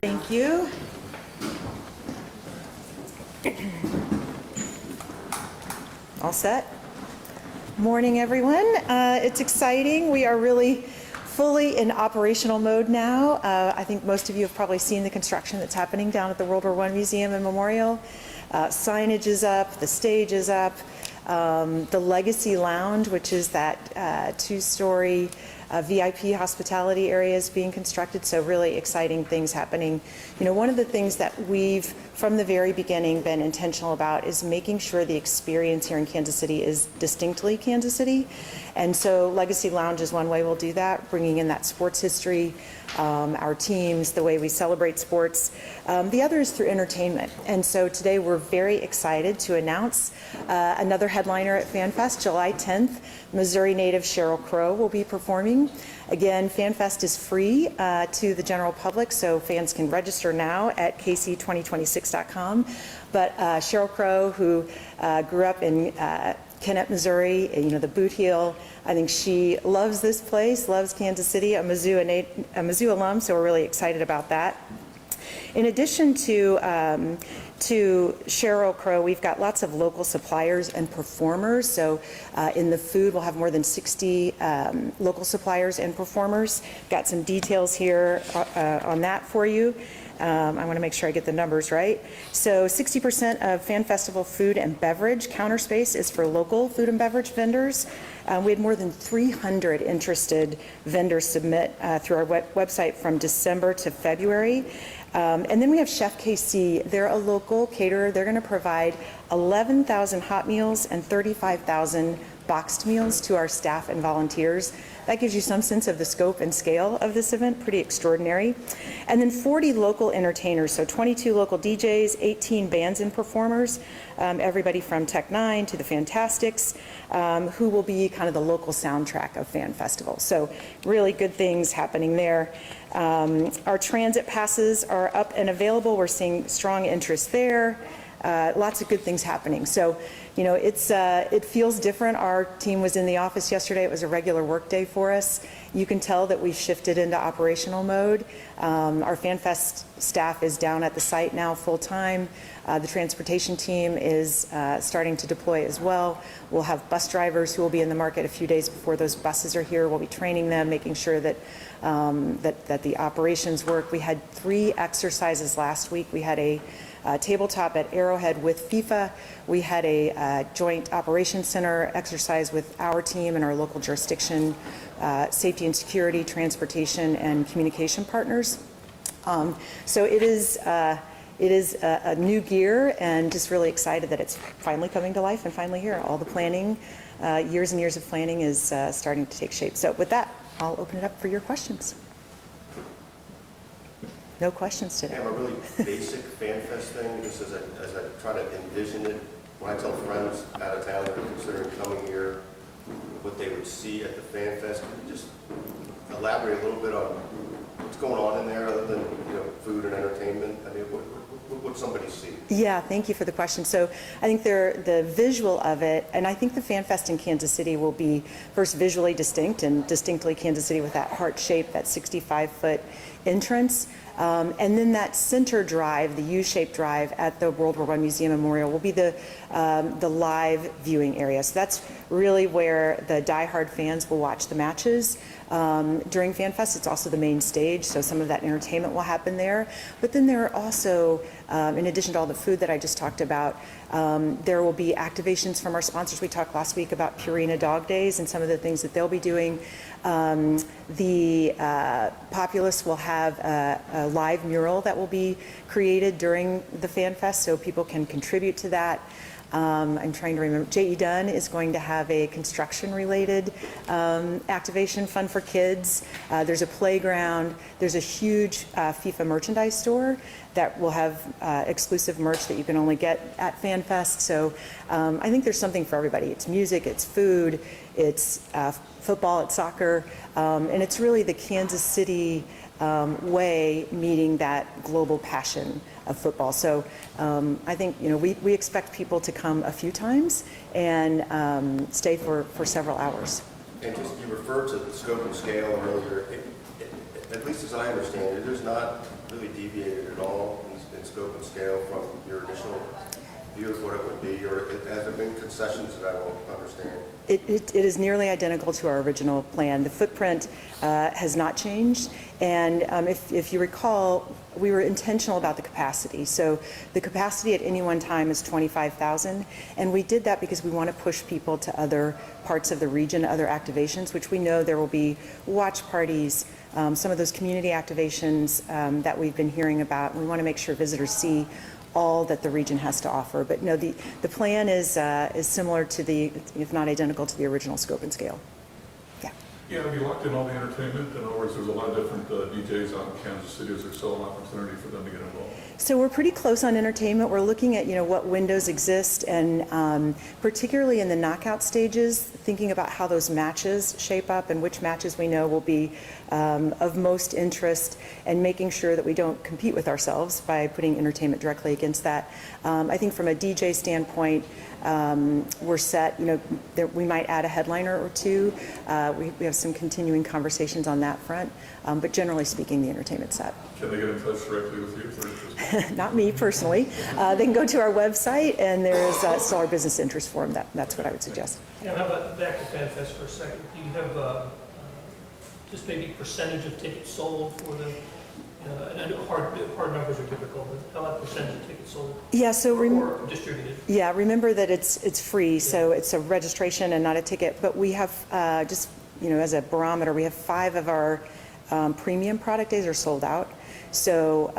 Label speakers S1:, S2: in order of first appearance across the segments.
S1: Thank you. All set? Morning, everyone. It's exciting. We are really fully in operational mode now. I think most of you have probably seen the construction that's happening down at the World War I Museum and Memorial. Signage is up, the stage is up, the Legacy Lounge, which is that two-story VIP hospitality area, is being constructed, so really exciting things happening. You know, one of the things that we've, from the very beginning, been intentional about is making sure the experience here in Kansas City is distinctly Kansas City. And so Legacy Lounge is one way we'll do that, bringing in that sports history, our teams, the way we celebrate sports. The other is through entertainment. And so today we're very excited to announce another headliner at FanFest, July 10th. Missouri native Sheryl Crow will be performing. Again, FanFest is free to the general public, so fans can register now at KC2026.com. But Sheryl Crow, who grew up in Kennett, Missouri, you know, the Boot Heel. I think she loves this place, loves Kansas City, a Mizzou alum, so we're really excited about that. In addition to Sheryl Crow, we've got lots of local suppliers and performers. So in the food, we'll have more than 60 local suppliers and performers. Got some details here on that for you. I want to make sure I get the numbers right. So 60% of Fan Festival food and beverage counter space is for local food and beverage vendors. We had more than 300 interested vendors submit through our website from December to February. And then we have Chef KC. They're a local caterer. They're going to provide 11,000 hot meals and 35,000 boxed meals to our staff and volunteers. That gives you some sense of the scope and scale of this event, pretty extraordinary. And then 40 local entertainers, so 22 local DJs, 18 bands and performers, everybody from Tech Nine to the Fantastics, who will be kind of the local soundtrack of Fan Festival. So really good things happening there. Our transit passes are up and available. We're seeing strong interest there. Lots of good things happening. So, you know, it feels different. Our team was in the office yesterday. It was a regular work day for us. You can tell that we've shifted into operational mode. Our FanFest staff is down at the site now full time. The transportation team is starting to deploy as well. We'll have bus drivers who will be in the market a few days before those buses are here. We'll be training them, making sure that that the operations work. We had 3 exercises last week. We had a tabletop at Arrowhead with FIFA. We had a joint operations center exercise with our team and our local jurisdiction, safety and security, transportation, and communication partners. So it is a new gear, and just really excited that it's finally coming to life and finally here. All the planning, years and years of planning is starting to take shape. So with that, I'll open it up for your questions. No questions today.
S2: I have a really basic FanFest thing, just as I try to envision it. When I tell friends out of town that are considering coming here, what they would see at the FanFest, could you just elaborate a little bit on what's going on in there, other than, you know, food and entertainment? I mean, what would somebody see?
S1: Yeah, thank you for the question. So I think the visual of it, and I think the FanFest in Kansas City will be first visually distinct and distinctly Kansas City with that heart shape, that 65-foot entrance. And then that center drive, the U-shaped drive at the World War I Museum Memorial, will be the live viewing area. So that's really where the diehard fans will watch the matches. During FanFest, it's also the main stage, so some of that entertainment will happen there. But then there are also, in addition to all the food that I just talked about, there will be activations from our sponsors. We talked last week about Purina Dog Days and some of the things that they'll be doing. The Populace will have a live mural that will be created during the FanFest, so people can contribute to that. I'm trying to remember. J.E. Dunn is going to have a construction-related activation, fun for kids. There's a playground. There's a huge FIFA merchandise store that will have exclusive merch that you can only get at FanFest. So I think there's something for everybody. It's music, it's food, it's football, it's soccer, and it's really the Kansas City way meeting that global passion of football. So I think, you know, we expect people to come a few times and stay for several hours.
S2: And just, you referred to the scope and scale earlier. At least as I understand it, there's really deviated at all in scope and scale from your initial view of what it would be, or has there been concessions that I don't understand?
S1: It is nearly identical to our original plan. The footprint has not changed, and if you recall, we were intentional about the capacity. So the capacity at any one time is 25,000, and we did that because we want to push people to other parts of the region, other activations, which we know there will be watch parties, some of those community activations that we've been hearing about. We want to make sure visitors see all that the region has to offer. But no, the plan is similar to the, if not identical to the original scope and scale. Yeah.
S3: Yeah, have you locked in all the entertainment? In other words, there's a lot of different DJs out in Kansas City. Is there still an opportunity for them to get involved?
S1: So we're pretty close on entertainment. We're looking at, what windows exist, and particularly in the knockout stages, thinking about how those matches shape up and which matches we know will be of most interest, and making sure that we don't compete with ourselves by putting entertainment directly against that. I think from a DJ standpoint, we're set. We might add a headliner or two. We have some continuing conversations on that front, but generally speaking, the entertainment set.
S3: Can they get in touch directly with you if they're interested?
S1: Not me personally. They can go to our website, and there is still our business interest form. That's what I would suggest.
S4: Yeah, how about back to FanFest for a second? Do you have just maybe percentage of tickets sold for the? And I know hard numbers are difficult, but how about percentage of tickets sold?
S1: Yeah. So
S4: or distributed?
S1: Yeah. Remember that it's free, so it's a registration and not a ticket. But we have just as a barometer, we have 5 of our premium product days are sold out. So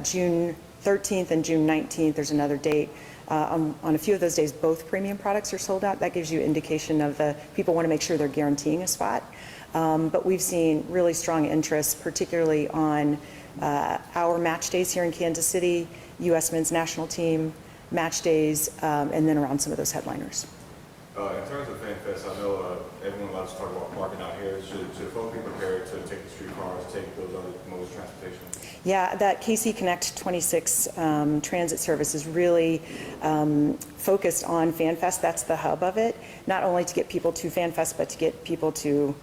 S1: June 13th and June 19th, there's another date. On a few of those days, both premium products are sold out. That gives you indication of the people want to make sure they're guaranteeing a spot. But we've seen really strong interest, particularly on our match days here in Kansas City, U.S. men's national team match days, and then around some of those headliners.
S5: In terms of FanFest, I know everyone loves to talk about parking out here. Should folks be prepared to take the streetcars, take those other modes of transportation?
S1: Yeah, that KC2026 transit service is really focused on FanFest. That's the hub of it, not only to get people to FanFest, but to get people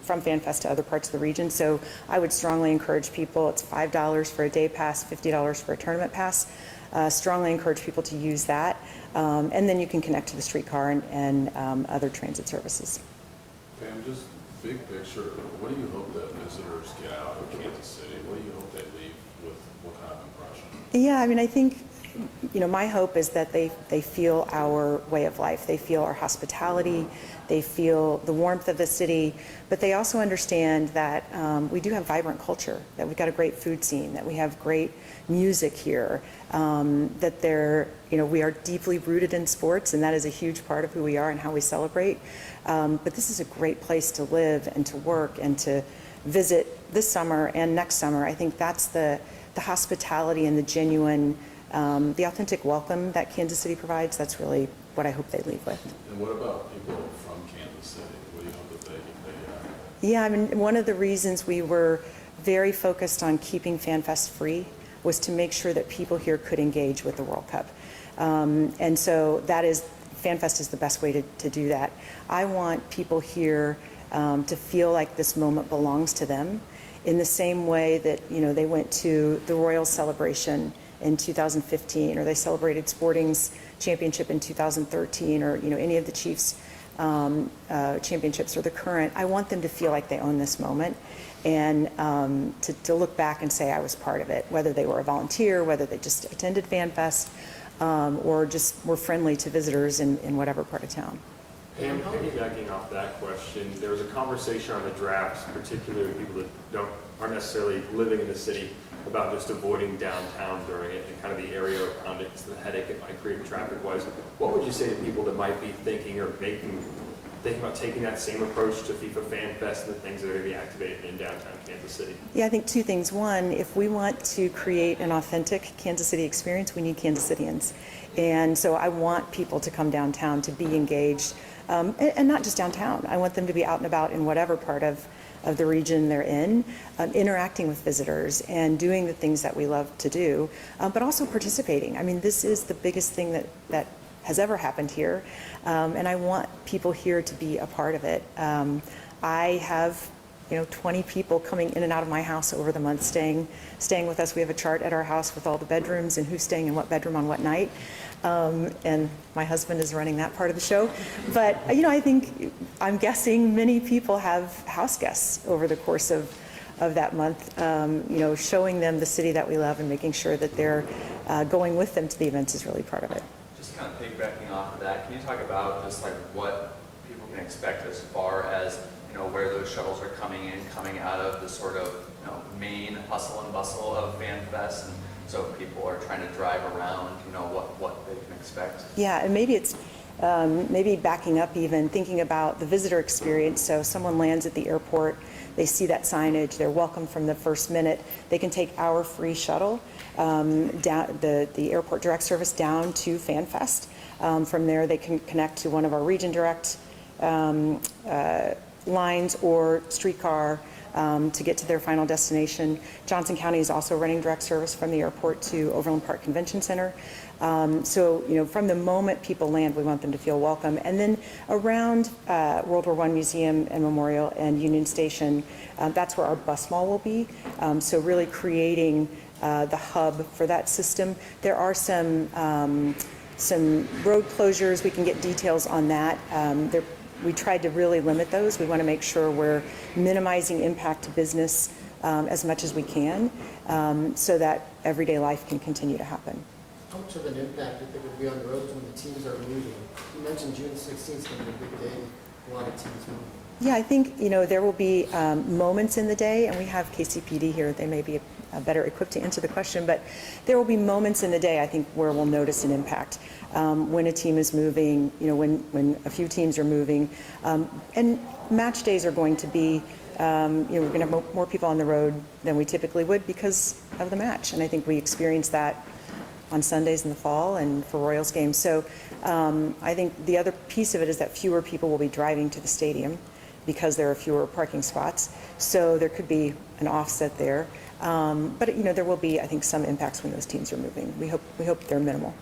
S1: from FanFest to other parts of the region. So I would strongly encourage people. It's $5 for a day pass, $50 for a tournament pass. Strongly encourage people to use that. And then you can connect to the streetcar and other transit services.
S6: Pam, just big picture, what do you hope that visitors get out of Kansas City? What do you hope they leave with? What kind of impression?
S1: Yeah, I think, my hope is that they feel our way of life. They feel our hospitality. They feel the warmth of the city. But they also understand that we do have vibrant culture, that we've got a great food scene, that we have great music here, that we are deeply rooted in sports, and that is a huge part of who we are and how we celebrate. But this is a great place to live and to work and to visit this summer and next summer. I think that's the hospitality and the genuine, the authentic welcome that Kansas City provides. That's really what I hope they leave with.
S6: And what about people from Kansas City? What do you hope that they
S1: Yeah, one of the reasons we were very focused on keeping FanFest free was to make sure that people here could engage with the World Cup. And so FanFest is the best way to do that. I want people here to feel like this moment belongs to them in the same way that, they went to the Royals celebration in 2015, or they celebrated Sporting's championship in 2013, or, any of the Chiefs championships or the current. I want them to feel like they own this moment, and to look back and say I was part of it, whether they were a volunteer, whether they just attended FanFest, or just were friendly to visitors in whatever part of town.
S7: And piggybacking off that question, there was a conversation on the drafts, particularly people that aren't necessarily living in the city, about just avoiding downtown during it and kind of the area around it, the headache it might create traffic-wise. What would you say to people that might be thinking about taking that same approach to FIFA FanFest and the things that are going to be activated in downtown Kansas City? Yeah,
S1: I think 2 things. One, if we want to create an authentic Kansas City experience, we need Kansas Cityans. And so I want people to come downtown to be engaged, and not just downtown. I want them to be out and about in whatever part of the region they're in, interacting with visitors and doing the things that we love to do, but also participating. This is the biggest thing that has ever happened here, and I want people here to be a part of it. I have 20 people coming in and out of my house over the month, staying with us. We have a chart at our house with all the bedrooms and who's staying in what bedroom on what night. And my husband is running that part of the show. But, I'm guessing many people have house guests over the course of that month, showing them the city that we love and making sure that they're going with them to the events is really part of it.
S8: Just kind of piggybacking off of that, can you talk about just like what people can expect as far as, where those shuttles are coming in, coming out of the sort of, main hustle and bustle of FanFest? And so if people are trying to drive around, what they can expect?
S1: Yeah, and maybe it's maybe backing up even, thinking about the visitor experience. So someone lands at the airport, they see that signage, they're welcome from the first minute. They can take our free shuttle, down the airport direct service down to FanFest. From there, they can connect to one of our region direct lines or streetcar to get to their final destination. Johnson County is also running direct service from the airport to Overland Park Convention Center. So, from the moment people land, we want them to feel welcome. And then around World War I Museum and Memorial and Union Station, that's where our bus mall will be. So really creating the hub for that system. There are some road closures. We can get details on that. We tried to really limit those. We want to make sure we're minimizing impact to business as much as we can, so that everyday life can continue to happen.
S9: How much of an impact do you think would be on the roads when the teams are moving? You mentioned June 16th is going to be a big day. A lot of teams moving.
S1: Yeah, I think, there will be moments in the day, and we have KCPD here. They may be better equipped to answer the question, but there will be moments in the day, I think, where we'll notice an impact. When a team is moving, when a few teams are moving. And match days are going to be, we're going to have more people on the road than we typically would because of the match. And I think we experience that on Sundays in the fall and for Royals games. So I think the other piece of it is that fewer people will be driving to the stadium because there are fewer parking spots. So there could be an offset there. But there will be, I think, some impacts when those teams are moving. We hope they're minimal.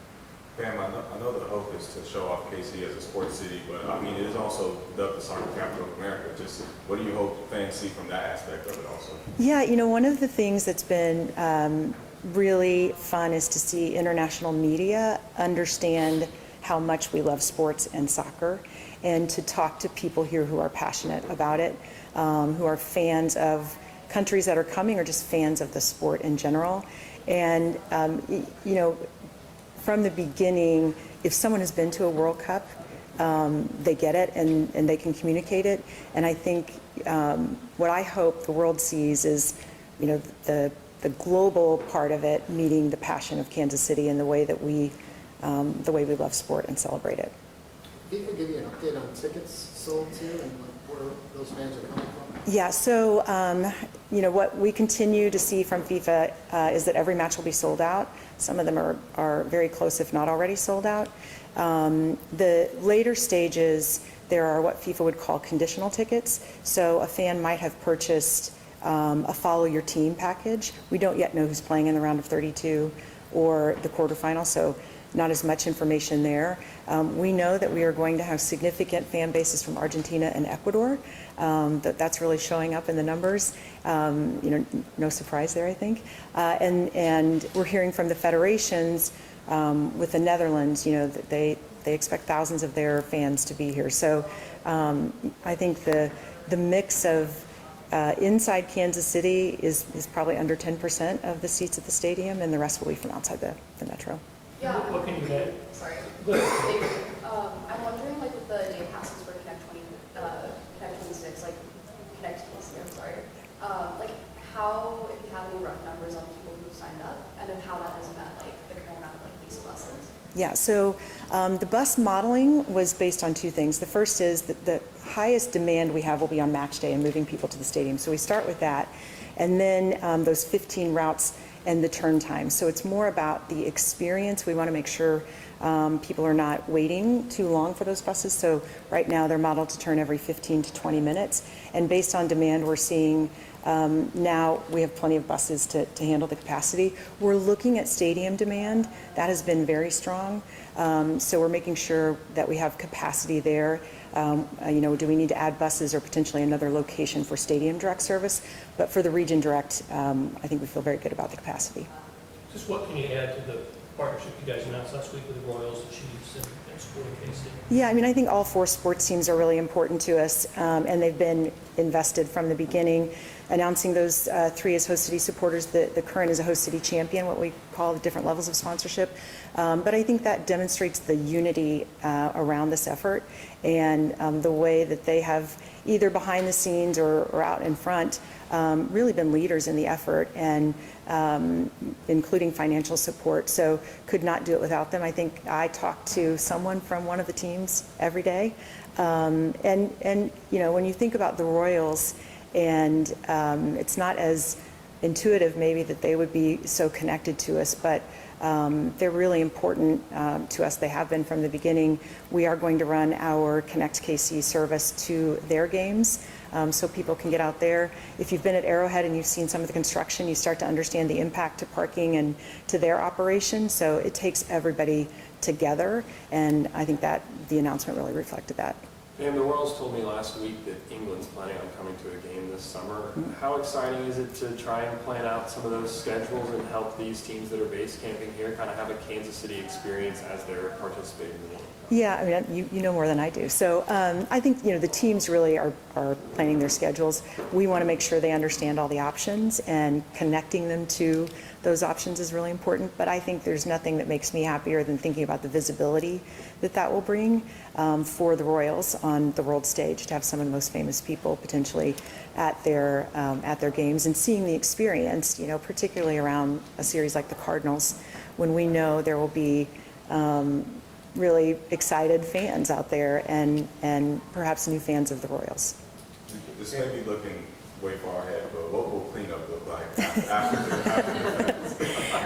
S5: Pam, I know the hope is to show off KC as a sports city, but it is also dubbed the soccer capital of America. Just what do you hope fans see from that aspect of it also? Yeah,
S1: one of the things that's been really fun is to see international media understand how much we love sports and soccer, and to talk to people here who are passionate about it, who are fans of countries that are coming or just fans of the sport in general. And, from the beginning, if someone has been to a World Cup, they get it and they can communicate it. And I think what I hope the world sees is, the global part of it meeting the passion of Kansas City and the way we love sport and celebrate it.
S9: If you could give you an update on tickets sold to and where those fans are coming from?
S1: Yeah, so, what we continue to see from FIFA is that every match will be sold out. Some of them are very close, if not already sold out. The later stages, there are what FIFA would call conditional tickets. So a fan might have purchased a follow your team package. We don't yet know who's playing in the round of 32 or the quarterfinal, so not as much information there. We know that we are going to have significant fan bases from Argentina and Ecuador. That's really showing up in the numbers. No surprise there, I think. And we're hearing from the federations with the Netherlands, that they expect thousands of their fans to be here. So I think the mix of inside Kansas City is probably under 10% of the seats at the stadium, and the rest will be from outside the metro.
S10: Yeah.
S4: What can you get?
S10: Sorry.
S4: Go ahead.
S10: I'm wondering, with the day passes for Connect 26, Connect KC, I'm sorry. How, if you have any rough numbers on people who signed up, and then how that has met, the current amount of, lease buses?
S1: Yeah, so the bus modeling was based on two things. The first is that the highest demand we have will be on match day and moving people to the stadium. So we start with that. And then those 15 routes and the turn time. So it's more about the experience. We want to make sure people are not waiting too long for those buses. So right now they're modeled to turn every 15 to 20 minutes. And based on demand, we're seeing Now we have plenty of buses to handle the capacity. We're looking at stadium demand. That has been very strong. So we're making sure that we have capacity there. Do we need to add buses or potentially another location for stadium direct service? But for the region direct, I think we feel very good about the capacity.
S4: Just what can you add to the partnership you guys announced last week with the Royals, the Chiefs, and Sporting KC?
S1: Yeah, I mean, I think all 4 sports teams are really important to us, and they've been invested from the beginning. Announcing those 3 as host city supporters, the current is a host city champion, what we call the different levels of sponsorship. But I think that demonstrates the unity around this effort and the way that they have either behind the scenes or out in front really been leaders in the effort, and including financial support. So could not do it without them. I think I talk to someone from one of the teams every day. And when you think about the Royals, and it's not as intuitive maybe that they would be so connected to us, but they're really important to us. They have been from the beginning. We are going to run our Connect KC service to their games so people can get out there. If you've been at Arrowhead and you've seen some of the construction, you start to understand the impact to parking and to their operation. So it takes everybody together, and I think that the announcement really reflected that.
S7: And the Royals told me last week that England's planning on coming to a game this summer. How exciting is it to try and plan out some of those schedules and help these teams that are base camping here kind of have a Kansas City experience as they're participating in the World Cup?
S1: Yeah, I mean, you know more than I do. So I think, the teams really are planning their schedules. We want to make sure they understand all the options, and connecting them to those options is really important. But I think there's nothing that makes me happier than thinking about the visibility that will bring for the Royals on the world stage, to have some of the most famous people potentially at their games, and seeing the experience, particularly around a series like the Cardinals, when we know there will be really excited fans out there, and perhaps new fans of the Royals.
S5: This may be looking way far ahead, but what will cleanup look like after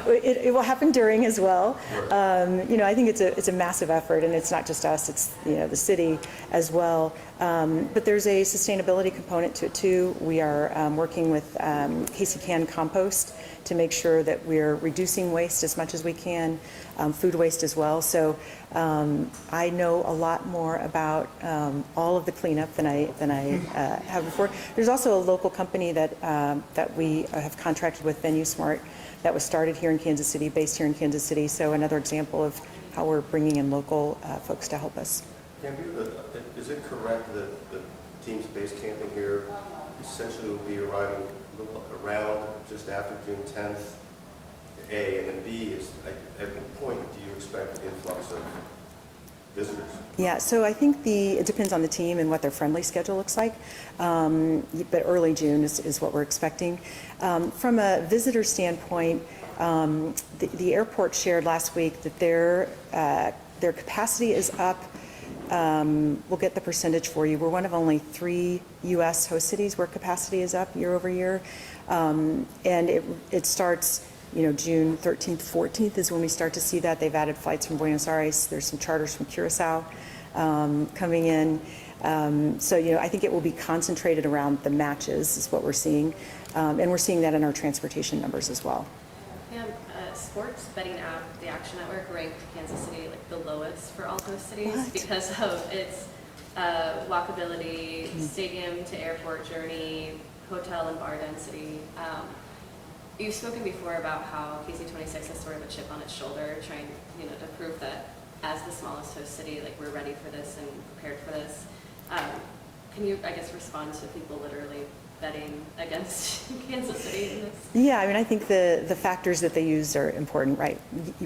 S1: It will happen during as well. I think it's a massive effort, and it's not just us, it's the city as well. But there's a sustainability component to it too. We are working with KC Can Compost to make sure that we're reducing waste as much as we can, food waste as well. So I know a lot more about all of the cleanup than I have before. There's also a local company that we have contracted with, Venue Smart, that was started here in Kansas City, based here in Kansas City. So another example of how we're bringing in local folks to help us.
S2: Is it correct that the teams base camping here essentially will be arriving around just after June 10th, A, and then B is, at what point do you expect an influx of visitors?
S1: Yeah, so I think it depends on the team and what their friendly schedule looks like, but early June is what we're expecting. From a visitor standpoint, the airport shared last week that their capacity is up. We'll get the percentage for you. We're one of only 3 U.S. host cities where capacity is up year over year, and it starts June 13th, 14th is when we start to see that. They've added flights from Buenos Aires. There's some charters from Curacao coming in. So I think it will be concentrated around the matches is what we're seeing, and we're seeing that in our transportation numbers as well.
S11: And sports betting app, the Action Network, ranked Kansas City like the lowest for all host cities because of its walkability, stadium to airport journey, hotel and bar density. You've spoken before about how KC2026 has sort of a chip on its shoulder, trying to prove that as the smallest host city, like we're ready for this and prepared for this. Can you, I guess, respond to people literally betting against Kansas City in this?
S1: Yeah, I mean, I think the factors that they use are important, right?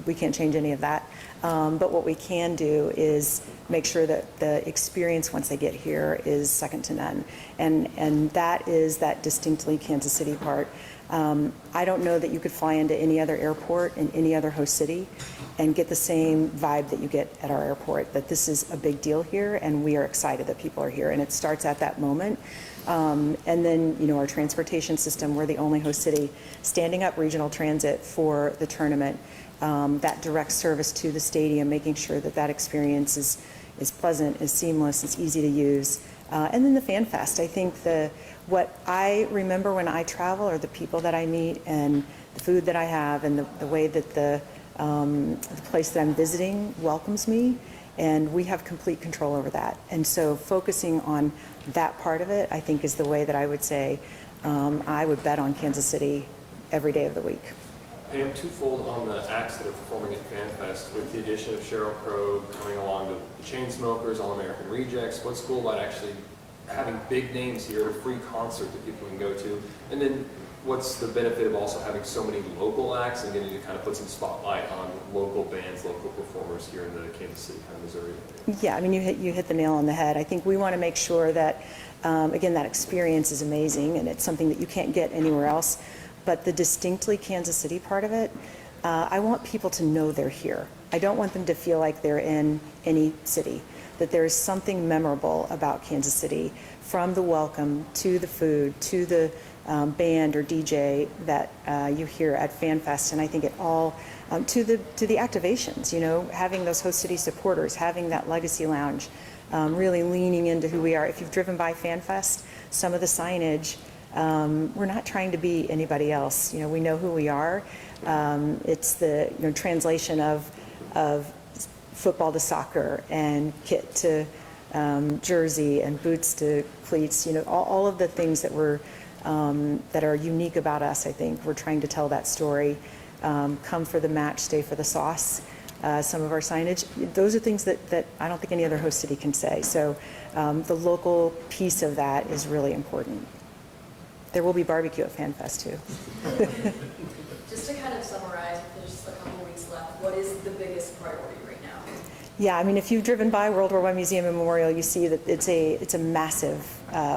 S1: We can't change any of that. But what we can do is make sure that the experience once they get here is second to none. And that is that distinctly Kansas City part. I don't know that you could fly into any other airport in any other host city and get the same vibe that you get at our airport, that this is a big deal here and we are excited that people are here. And it starts at that moment. And then, our transportation system, we're the only host city standing up regional transit for the tournament, that direct service to the stadium, making sure that experience is pleasant, is seamless, it's easy to use. And then the Fan Fest. I think what I remember when I travel are the people that I meet and the food that I have and the way that the place that I'm visiting welcomes me, and we have complete control over that. And so focusing on that part of it, I think, is the way that I would say I would bet on Kansas City every day of the week.
S7: And twofold on the acts that are performing at FanFest, with the addition of Sheryl Crow coming along, the Chainsmokers, All American Rejects. What's cool about actually having big names here at a free concert that people can go to? And then what's the benefit of also having so many local acts and getting to kind of put some spotlight on local bands, local performers here in the Kansas City, kind of Missouri area?
S1: Yeah, I mean, you hit the nail on the head. I think we want to make sure that, again, that experience is amazing and it's something that you can't get anywhere else. But the distinctly Kansas City part of it, I want people to know they're here. I don't want them to feel like they're in any city, that there is something memorable about Kansas City, from the welcome to the food to the band or DJ that you hear at FanFest. And I think it all, to the activations, you know, having those host city supporters, having that legacy lounge, really leaning into who we are. If you've driven by FanFest, some of the signage, we're not trying to be anybody else. You know, we know who we are. It's the translation of football to soccer and kit to jersey and boots to cleats. You know, all of the things that that are unique about us. I think we're trying to tell that story. Come for the match, stay for the sauce. Some of our signage, those are things that I don't think any other host city can say. So the local piece of that is really important. There will be barbecue at FanFest too.
S10: Just to kind of summarize, there's just a couple weeks left, what is the biggest priority right now?
S1: Yeah, I mean, if you've driven by World War I Museum and Memorial, you see that it's a massive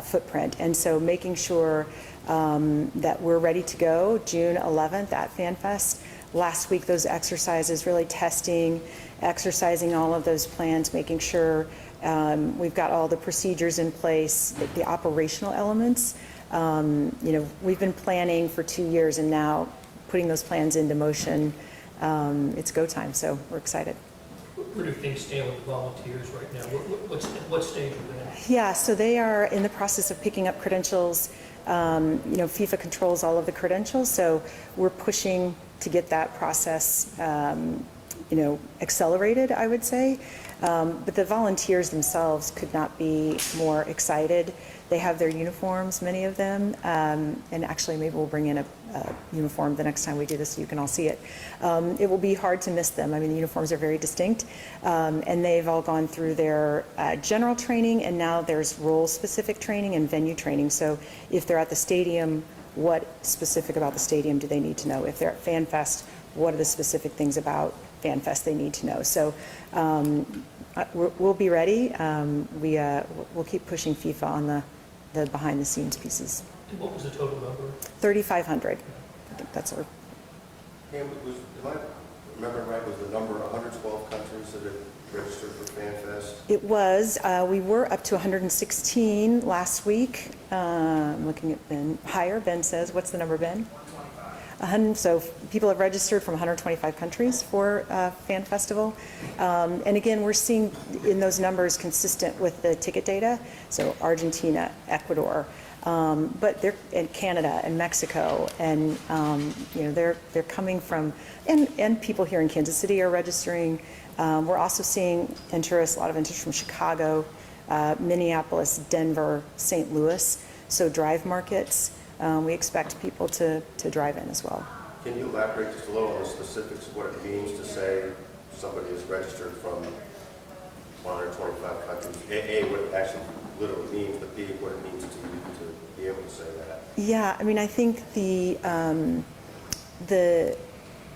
S1: footprint. And so making sure that we're ready to go June 11th at FanFest. Last week, those exercises, really exercising all of those plans, making sure we've got all the procedures in place, the operational elements. You know, we've been planning for 2 years and now putting those plans into motion. It's go time, so we're excited.
S4: Where do things stand with the volunteers right now? What stage are they at?
S1: Yeah, so they are in the process of picking up credentials. You know, FIFA controls all of the credentials, so we're pushing to get that process, you know, accelerated, I would say. But the volunteers themselves could not be more excited. They have their uniforms, many of them, and actually maybe we'll bring in a uniform the next time we do this so you can all see it. It will be hard to miss them. I mean, the uniforms are very distinct, and they've all gone through their general training, and now there's role-specific training and venue training. So if they're at the stadium, what specific about the stadium do they need to know? If they're at FanFest, what are the specific things about FanFest they need to know? So we'll be ready. We'll keep pushing FIFA on the behind-the-scenes pieces.
S4: And what was the total number?
S1: 3,500. I think that's our.
S2: Pam, if I remember right, was the number 112 countries that had registered for FanFest?
S1: It was. We were up to 116 last week. I'm looking at Ben. Higher. Ben says, what's the number, Ben? 100. So people have registered from 125 countries for Fan Festival. And again, we're seeing in those numbers consistent with the ticket data. So Argentina, Ecuador, but they're in Canada and Mexico, and you know, they're coming from, and people here in Kansas City are registering. We're also seeing a lot of interest from Chicago, Minneapolis, Denver, St. Louis. So drive markets. We expect people to drive in as well.
S2: Can you elaborate just a little on the specifics of what it means to say somebody is registered from 125 countries? A, what it actually literally means, but B, what it means to be able to say that?
S1: Yeah, I mean, I think the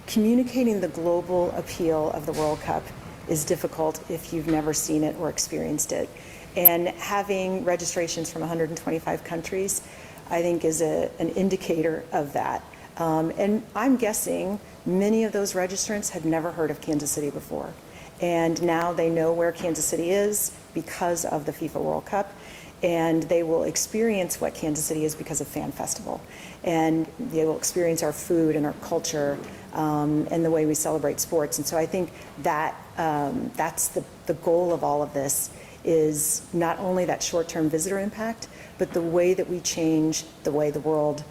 S1: communicating the global appeal of the World Cup is difficult if you've never seen it or experienced it. And having registrations from 125 countries, I think, is an indicator of that. And I'm guessing many of those registrants had never heard of Kansas City before. And now they know where Kansas City is because of the FIFA World Cup. And they will experience what Kansas City is because of Fan Festival. And they will experience our food and our culture and the way we celebrate sports. And so I think that that's the goal of all of this, is not only that short-term visitor impact, but the way that we change the way the world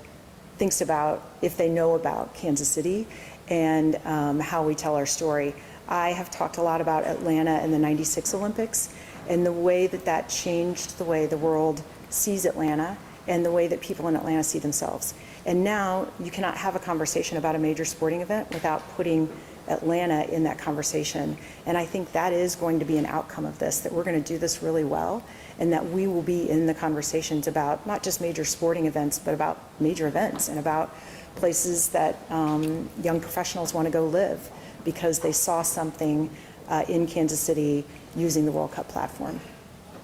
S1: thinks about, if they know about Kansas City, and how we tell our story. I have talked a lot about Atlanta and the '96 Olympics, and the way that that changed the way the world sees Atlanta and the way that people in Atlanta see themselves. And now you cannot have a conversation about a major sporting event without putting Atlanta in that conversation. And I think that is going to be an outcome of this, that we're going to do this really well, and that we will be in the conversations about not just major sporting events, but about major events and about places that young professionals want to go live because they saw something in Kansas City using the World Cup platform.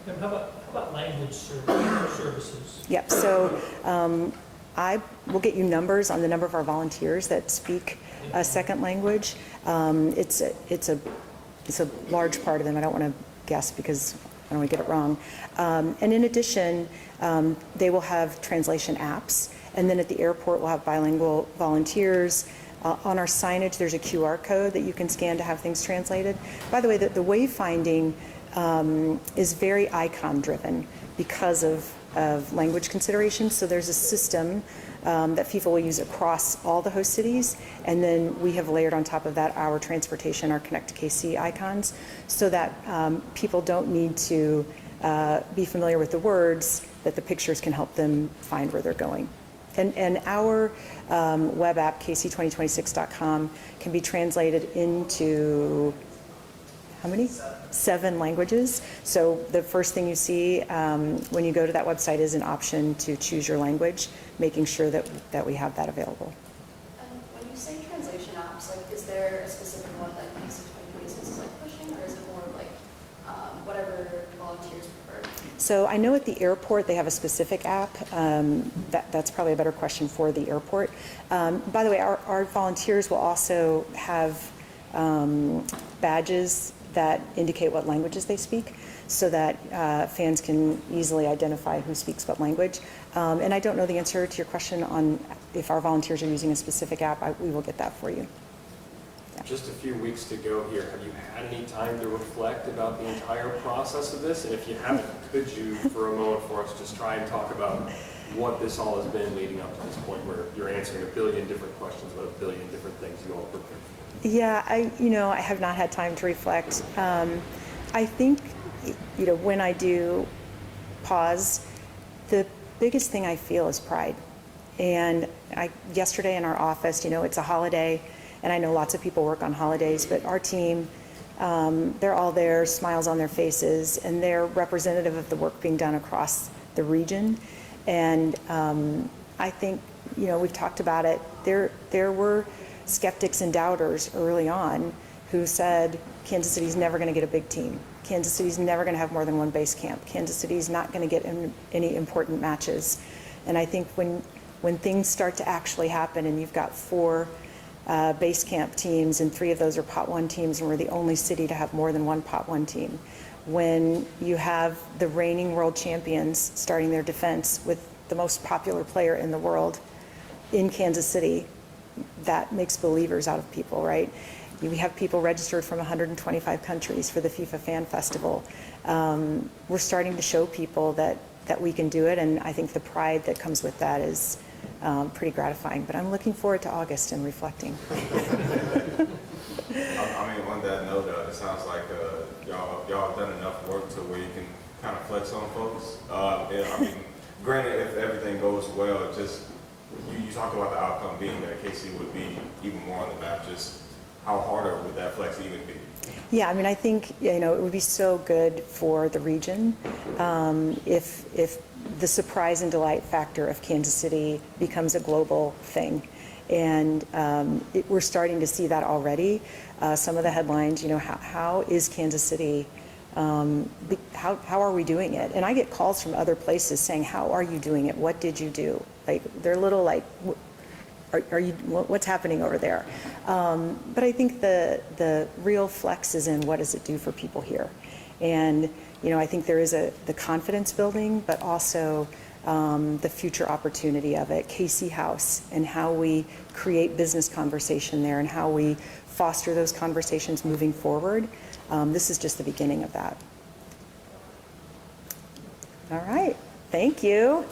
S4: And how about language services?
S1: Yep, so I will get you numbers on the number of our volunteers that speak a second language. It's a large part of them. I don't want to guess because I don't want to get it wrong. And in addition, they will have translation apps. And then at the airport, we'll have bilingual volunteers. On our signage, there's a QR code that you can scan to have things translated. By the way, the wayfinding is very icon-driven because of language considerations. So there's a system that FIFA will use across all the host cities, and then we have layered on top of that our transportation, our Connect to KC icons, so that people don't need to be familiar with the words, that the pictures can help them find where they're going. And our web app, KC2026.com, can be translated into, how many? 7 languages. So the first thing you see when you go to that website is an option to choose your language, making sure that we have that available.
S10: When you say translation apps, like, is there a specific one that KC2026 is like pushing, or is it more like whatever volunteers prefer?
S1: So I know at the airport they have a specific app. That's probably a better question for the airport. By the way, our volunteers will also have badges that indicate what languages they speak, so that fans can easily identify who speaks what language. And I don't know the answer to your question on if our volunteers are using a specific app. We will get that for you.
S7: Just a few weeks to go here. Have you had any time to reflect about the entire process of this? And if you haven't, could you, for a moment for us, just try and talk about what this all has been leading up to this point where you're answering a billion different questions about a billion different things you all prepared for?
S1: Yeah, I have not had time to reflect. I think, when I do pause, the biggest thing I feel is pride. And yesterday in our office, it's a holiday, and I know lots of people work on holidays, but our team, they're all there, smiles on their faces, and they're representative of the work being done across the region. And I think, we've talked about it. There were skeptics and doubters early on who said Kansas City's never going to get a big team. Kansas City's never going to have more than one base camp. Kansas City's not going to get any important matches. And I think when things start to actually happen and you've got 4 base camp teams and 3 of those are Pot 1 teams, and we're the only city to have more than one Pot 1 team. When you have the reigning world champions starting their defense with the most popular player in the world in Kansas City, that makes believers out of people, right? We have people registered from 125 countries for the FIFA Fan Festival. We're starting to show people that we can do it, and I think the pride that comes with that is pretty gratifying. But I'm looking forward to August and reflecting.
S5: I mean, on that note, it sounds like y'all have done enough work to where you can kind of flex on folks. I mean, granted, if everything goes well, just you talked about the outcome being that KC would be even more on the map. Just how harder would that flex even be?
S1: Yeah, I mean, I think it would be so good for the region if the surprise and delight factor of Kansas City becomes a global thing. And we're starting to see that already. Some of the headlines, how is Kansas City, how are we doing it? And I get calls from other places saying, how are you doing it? What did you do? Like, they're a little like, what's happening over there? But I think the real flex is in what does it do for people here? And, I think there is the confidence building, but also the future opportunity of it. KC House and how we create business conversation there and how we foster those conversations moving forward. This is just the beginning of that. All right, thank you.